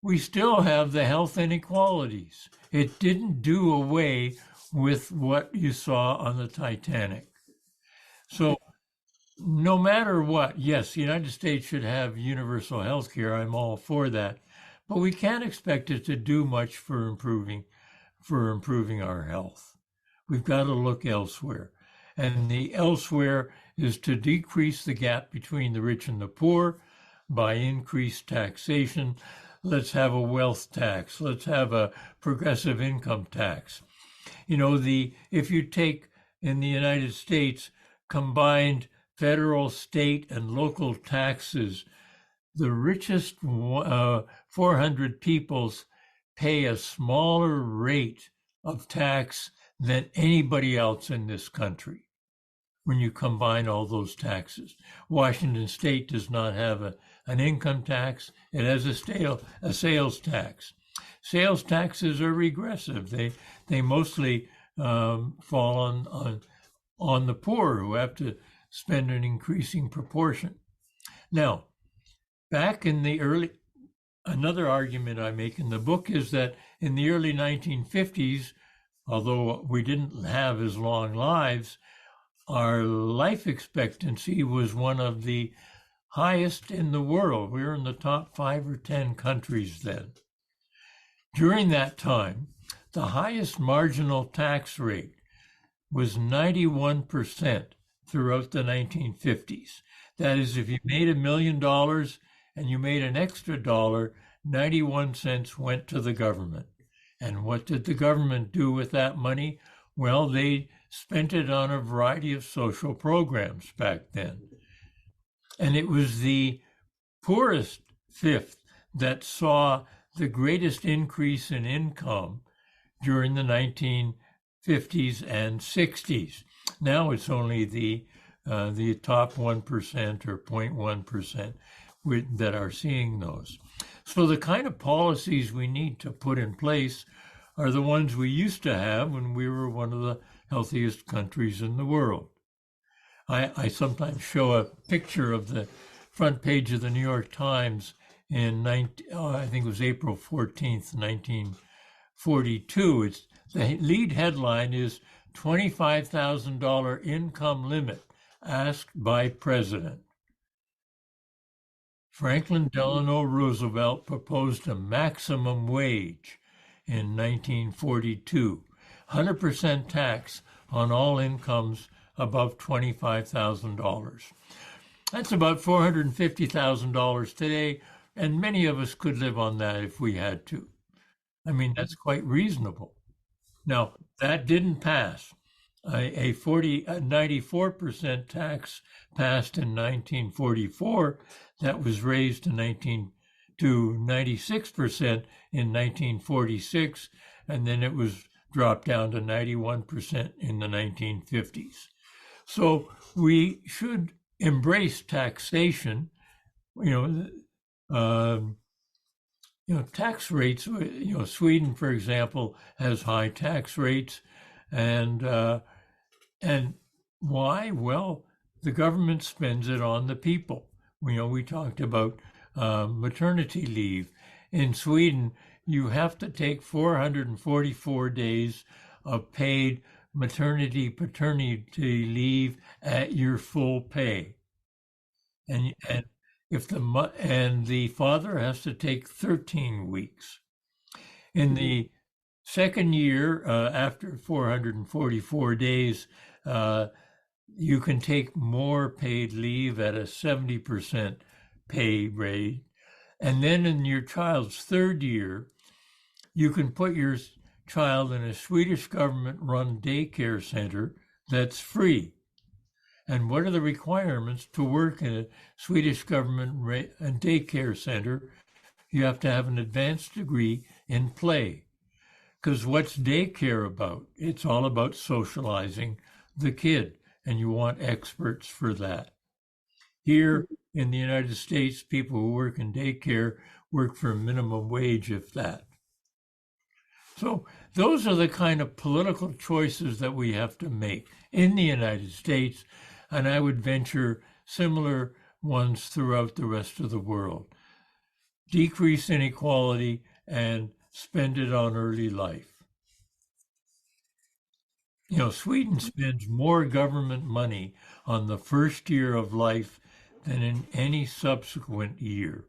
we still have the health inequalities. It didn't do away with what you saw on the Titanic. So no matter what, yes, the United States should have universal health care. I'm all for that. But we can't expect it to do much for improving our health. We've got to look elsewhere. And the elsewhere is to decrease the gap between the rich and the poor by increased taxation. Let's have a wealth tax. Let's have a progressive income tax. If you take in the United States combined federal, state, and local taxes, the richest 400 peoples pay a smaller rate of tax than anybody else in this country. When you combine all those taxes, Washington State does not have an income tax. It has a sales tax. Sales taxes are regressive. They mostly fall on the poor, who have to spend an increasing proportion. Now, back in another argument I make in the book is that in the early 1950s, although we didn't have as long lives, our life expectancy was one of the highest in the world. We were in the top 5 or 10 countries then. During that time, the highest marginal tax rate was 91% throughout the 1950s. That is, if you made $1 million and you made an extra dollar, 91 cents went to the government. And what did the government do with that money? Well, they spent it on a variety of social programs back then. And it was the poorest fifth that saw the greatest increase in income during the 1950s and 60s. Now it's only the top 1% or 0.1% that are seeing those. So the kind of policies we need to put in place are the ones we used to have when we were one of the healthiest countries in the world. I sometimes show a picture of the front page of the New York Times in I think it was April 14th, 1942. It's the lead headline is $25,000 income limit asked by president. Franklin Delano Roosevelt proposed a maximum wage in 1942, 100% tax on all incomes above $25,000. That's about $450,000 today, and many of us could live on that if we had to. I mean, that's quite reasonable. Now, that didn't pass. A 94% tax passed in 1944 that was raised to 96% in 1946, and then it was dropped down to 91% in the 1950s. So we should embrace taxation. Tax rates. Sweden, for example, has high tax rates, and why? Well, the government spends it on the people. We talked about maternity leave. In Sweden, you have to take 444 days of paid maternity paternity leave at your full pay, and if the father has to take 13 weeks. In the second year, after 444 days, you can take more paid leave at a 70% pay rate. And then in your child's third year, you can put your child in a Swedish government-run daycare center that's free. And what are the requirements to work in a Swedish government daycare center? You have to have an advanced degree in play. Because what's daycare about? It's all about socializing the kid, and you want experts for that. Here in the United States, people who work in daycare work for a minimum wage, if that. So those are the kind of political choices that we have to make in the United States, and I would venture similar ones throughout the rest of the world. Decrease inequality and spend it on early life. Sweden spends more government money on the first year of life than in any subsequent year.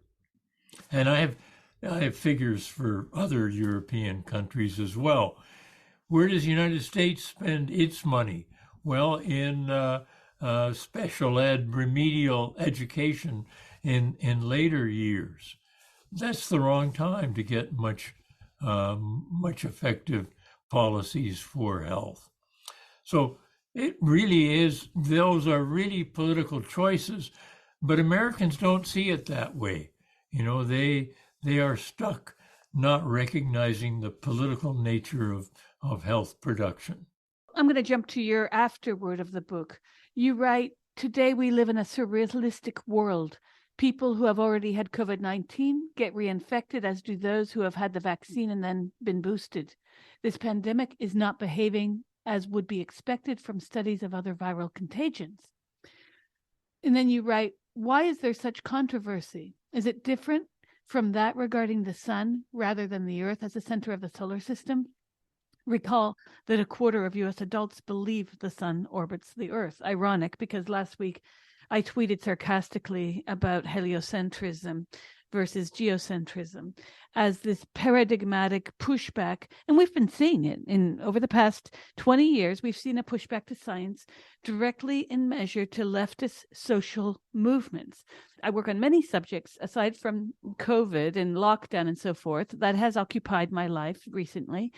And I have figures for other European countries as well. Where does the United States spend its money? Well, in special ed, remedial education in later years. That's the wrong time to get much effective policies for health. So it really is, those are really political choices, but Americans don't see it that way. They are stuck not recognizing the political nature of health production. I'm going to jump to your afterword of the book. You write, today we live in a surrealistic world. People who have already had COVID-19 get reinfected, as do those who have had the vaccine and then been boosted. This pandemic is not behaving as would be expected from studies of other viral contagions. And then you write, why is there such controversy? Is it different from that regarding the sun rather than the Earth as the center of the solar system? Recall that a quarter of U.S. adults believe the sun orbits the Earth. Ironic, because last week I tweeted sarcastically about heliocentrism versus geocentrism as this paradigmatic pushback. And we've been seeing it over the past 20 years. We've seen a pushback to science directly in measure to leftist social movements. I work on many subjects aside from COVID and lockdown and so forth. That has occupied my life recently.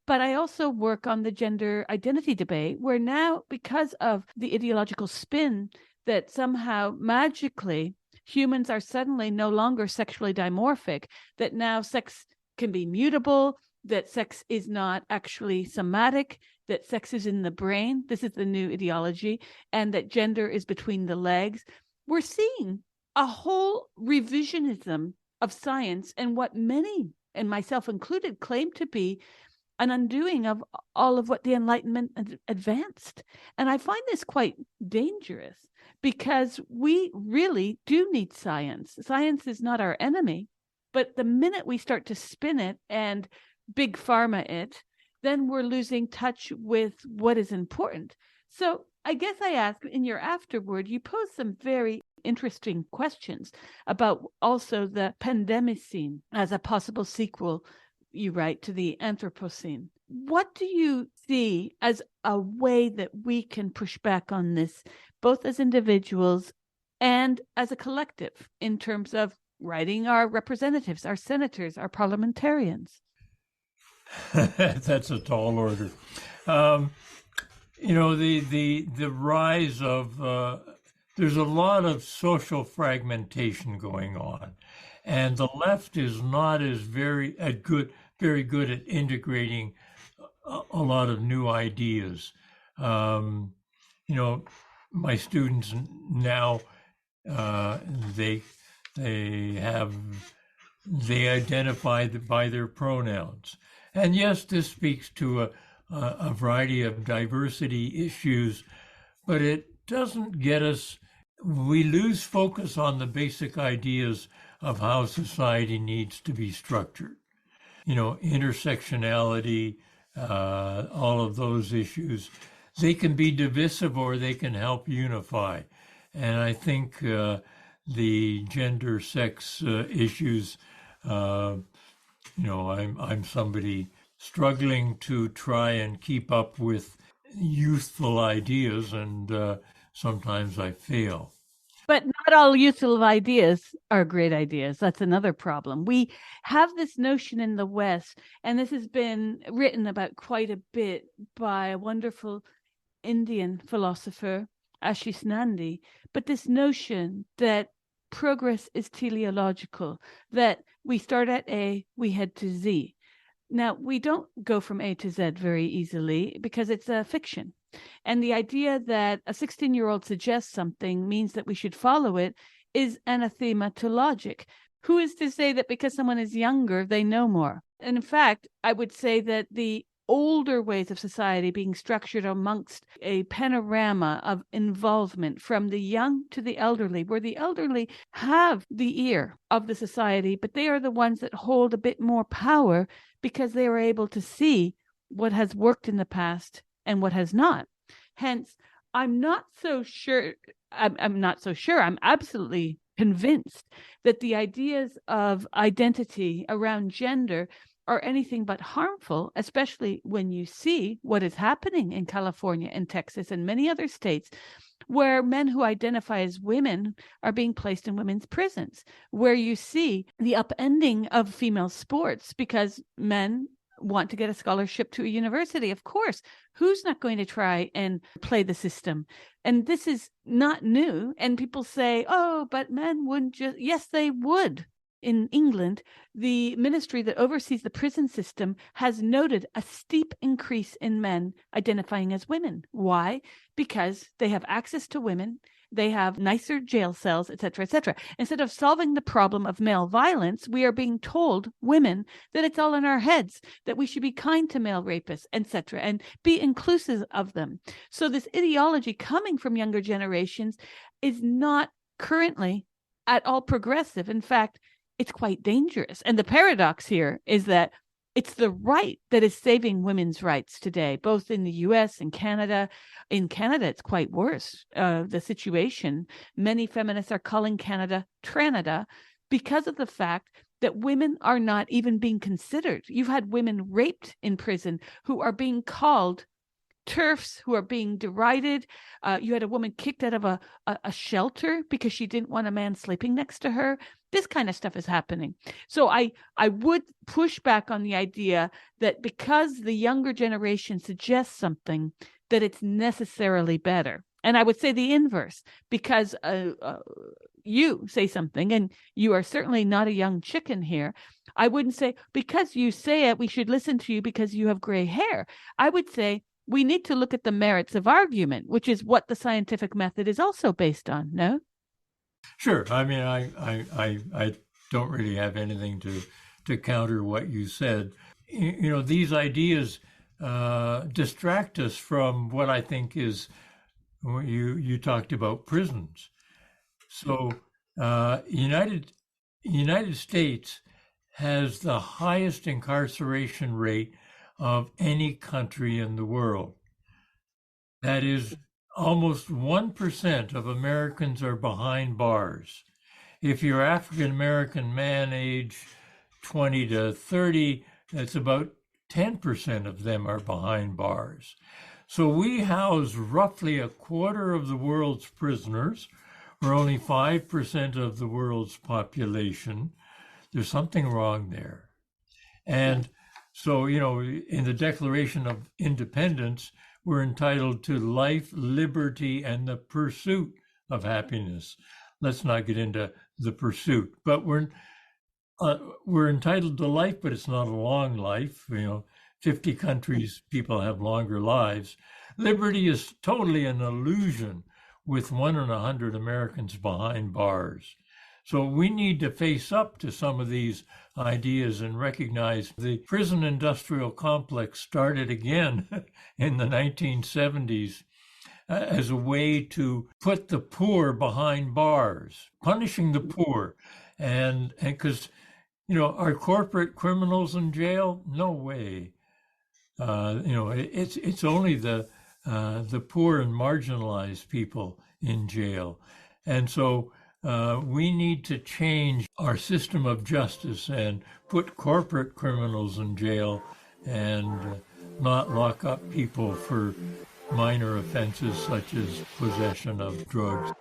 But I also work on the gender identity debate, where now, because of the ideological spin that somehow magically humans are suddenly no longer sexually dimorphic, that now sex can be mutable, that sex is not actually somatic, that sex is in the brain. This is the new ideology, and that gender is between the legs. We're seeing a whole revisionism of science and what many, and myself included, claim to be an undoing of all of what the Enlightenment advanced. And I find this quite dangerous because we really do need science. Science is not our enemy, but the minute we start to spin it and big pharma it, then we're losing touch with what is important. So I guess I ask, in your afterword, you pose some very interesting questions about also the Pandemicene as a possible sequel, you write, to the Anthropocene. What do you see as a way that we can push back on this, both as individuals and as a collective, in terms of writing our representatives, our senators, our parliamentarians? That's a tall order. The rise of there's a lot of social fragmentation going on, and the left is not as very good at integrating a lot of new ideas. Um, my students now uh, they they identify by their pronouns. And yes, this speaks to a variety of diversity issues, but it doesn't get us, we lose focus on the basic ideas of how society needs to be structured. Intersectionality, all of those issues, they can be divisive or they can help unify. And I think the gender, sex issues, I'm somebody struggling to try and keep up with youthful ideas, and sometimes I fail. But not all youthful ideas are great ideas. That's another problem. We have this notion in the West, and this has been written about quite a bit by a wonderful Indian philosopher, Ashish Nandi, but this notion that progress is teleological, that we start at A, we head to Z. Now, we don't go from A to Z very easily because it's a fiction. And the idea that a 16-year-old suggests something means that we should follow it is anathema to logic. Who is to say that because someone is younger, they know more? And in fact, I would say that the older ways of society being structured amongst a panorama of involvement from the young to the elderly, where the elderly have the ear of the society, but they are the ones that hold a bit more power because they are able to see what has worked in the past and what has not. Hence, I'm not so sure. I'm not so sure. I'm absolutely convinced that the ideas of identity around gender are anything but harmful, especially when you see what is happening in California and Texas and many other states, where men who identify as women are being placed in women's prisons, where you see the upending of female sports because men want to get a scholarship to a university. Of course, who's not going to try and play the system? And this is not new. And people say, oh, but men wouldn't just, yes, they would. In England, the ministry that oversees the prison system has noted a steep increase in men identifying as women. Why? Because they have access to women, they have nicer jail cells, etc., etc. Instead of solving the problem of male violence, we are being told, women, that it's all in our heads, that we should be kind to male rapists, etc., and be inclusive of them. So this ideology coming from younger generations is not currently at all progressive. In fact, it's quite dangerous. And the paradox here is that it's the right that is saving women's rights today, both in the US and Canada. In Canada, it's quite worse, the situation. Many feminists are calling Canada Tranada because of the fact that women are not even being considered. You've had women raped in prison who are being called TERFs, who are being derided. You had a woman kicked out of a shelter because she didn't want a man sleeping next to her. This kind of stuff is happening. So I would push back on the idea that because the younger generation suggests something, that it's necessarily better. And I would say the inverse, because you say something, and you are certainly not a young chicken here. I wouldn't say, because you say it, we should listen to you because you have gray hair. I would say, we need to look at the merits of argument, which is what the scientific method is also based on, no? Sure. I mean, I don't really have anything to counter what you said. these ideas distract us from what I think is, you talked about prisons. So United States has the highest incarceration rate of any country in the world. That is, almost 1% of Americans are behind bars. If you're African American man age 20 to 30, that's about 10% of them are behind bars. So we house roughly a quarter of the world's prisoners. We're only 5% of the world's population. There's something wrong there. And so, in the Declaration of Independence, we're entitled to life, liberty, and the pursuit of happiness. Let's not get into the pursuit, but we're entitled to life, but it's not a long life. 50 countries, people have longer lives. Liberty is totally an illusion with 1 in 100 Americans behind bars. So we need to face up to some of these ideas and recognize the prison industrial complex started again in the 1970s as a way to put the poor behind bars, punishing the poor. And because, are corporate criminals in jail? No way. It's only the poor and marginalized people in jail. And so we need to change our system of justice and put corporate criminals in jail and not lock up people for minor offenses such as possession of drugs.